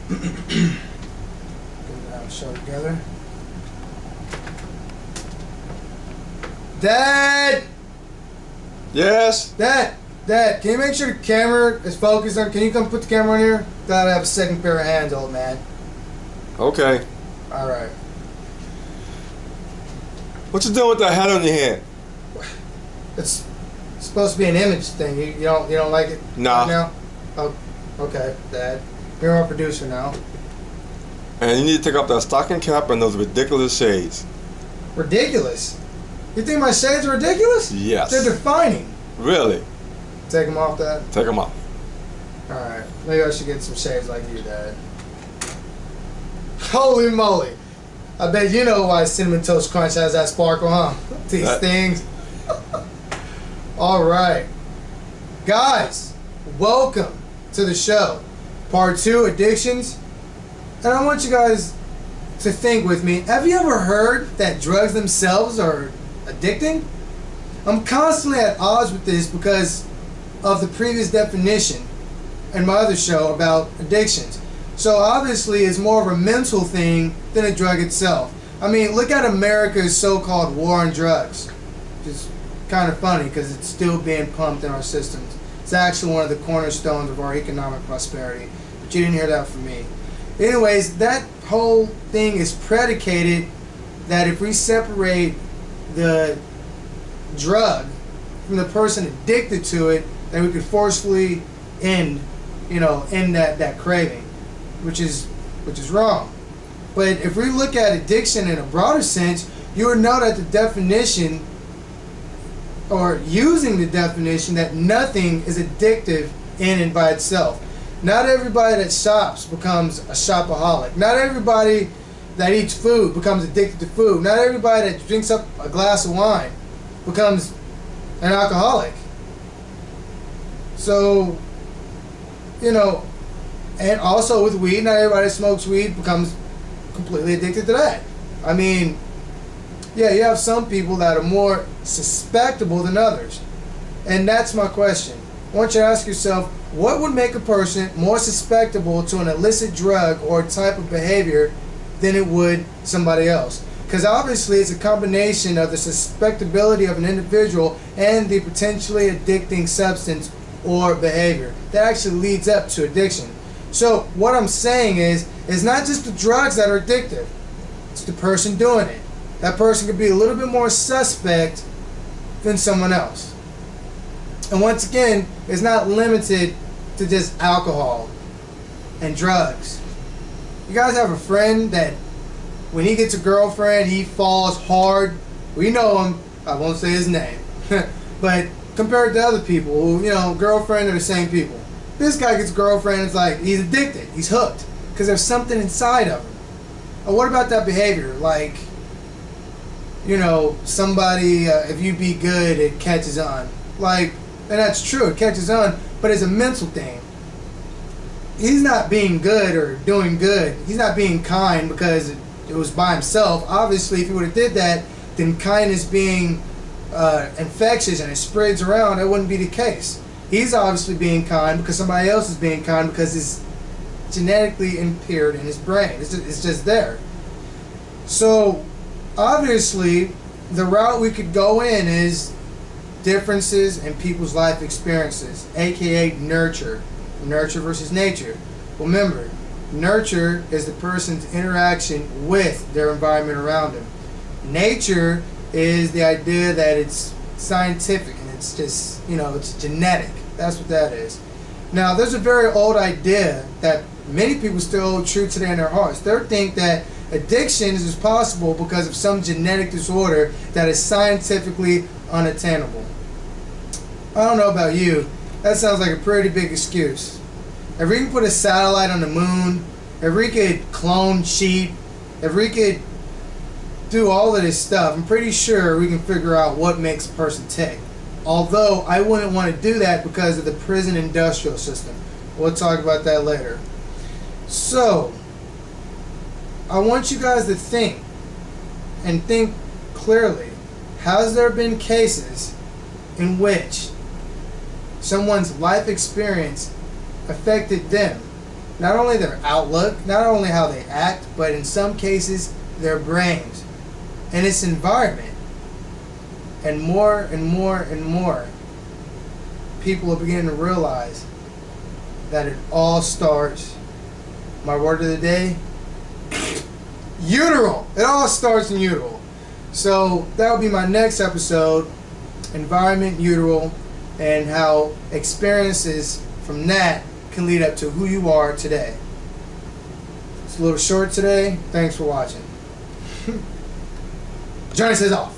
Get the show together. Dad! Yes? Dad, can you make sure the camera is focused on? Can you come put the camera on here? Gotta have a second pair of hands, old man. Okay. Alright. What you doing with that hat on your head? It's supposed to be an image thing. You don't like it? Nah. Right now? Oh, okay, Dad. You're our producer now. And you need to take off that stocking cap and those ridiculous shades. Ridiculous? You think my shades are ridiculous? Yes. They're defining. Really? Take them off, Dad? Take them off. Alright. Maybe I should get some shades like you, Dad. Holy moly. I bet you know why Cinnamon Toast Crunch has that sparkle, huh? These things. Alright. Guys, welcome to the show. Part 2, Addictions. And I want you guys to think with me. Have you ever heard that drugs themselves are addicting? I'm constantly at odds with this because of the previous definition in my other show about addictions. So obviously it's more of a mental thing than a drug itself. I mean, look at America's so-called war on drugs. Which is kind of funny because it's still being pumped in our systems. It's actually one of the cornerstones of our economic prosperity. But you didn't hear that from me. Anyways, that whole thing is predicated that if we separate the drug from the person addicted to it, then we could forcefully end that craving, which is wrong. But if we look at addiction in a broader sense, you would know that the definition, or using the definition, that nothing is addictive in and by itself. Not everybody that shops becomes a shopaholic. Not everybody that eats food becomes addicted to food. Not everybody that drinks up a glass of wine becomes an alcoholic. So, and also with weed, not everybody that smokes weed becomes completely addicted to that. I mean, yeah, you have some people that are more susceptible than others. And that's my question. I want you to ask yourself, what would make a person more susceptible to an illicit drug or type of behavior than it would somebody else? Because obviously it's a combination of the susceptibility of an individual and the potentially addicting substance or behavior that actually leads up to addiction. So what I'm saying is, it's not just the drugs that are addictive, it's the person doing it. That person could be a little bit more suspect than someone else. And once again, it's not limited to just alcohol and drugs. You guys have a friend that when he gets a girlfriend, he falls hard. We know him. I won't say his name. But compared to other people who, girlfriend are the same people. This guy gets a girlfriend, it's like he's addicted. He's hooked. Because there's something inside of him. And what about that behavior? Like, somebody, if you be good, it catches on. Like, and that's true, it catches on, but it's a mental thing. He's not being good or doing good. He's not being kind because it was by himself. Obviously, if he would have did that, then kindness being infectious and it spreads around, that wouldn't be the case. He's obviously being kind because somebody else is being kind because it's genetically impaired in his brain. It's just there. So, obviously, the route we could go in is differences in people's life experiences, aka nurture. Nurture versus nature. Remember, nurture is the person's interaction with their environment around them. Nature is the idea that it's scientific and it's just, it's genetic. That's what that is. Now, there's a very old idea that many people still hold true today in their hearts. They think that addiction is possible because of some genetic disorder that is scientifically unattainable. I don't know about you, that sounds like a pretty big excuse. If we can put a satellite on the moon, if we could clone sheep, if we could do all of this stuff, I'm pretty sure we can figure out what makes a person tick. Although I wouldn't want to do that because of the prison industrial system. We'll talk about that later. So, I want you guys to think, and think clearly. Has there been cases in which someone's life experience affected them not only their outlook, not only how they act, but in some cases, their brains and its environment. And more and more and more, people are beginning to realize that it all starts, my word of the day, uteral. It all starts in uteral. So that will be my next episode, environment, uteral, and how experiences from that can lead up to who you are today. It's a little short today. Thanks for watching. Johnny says off.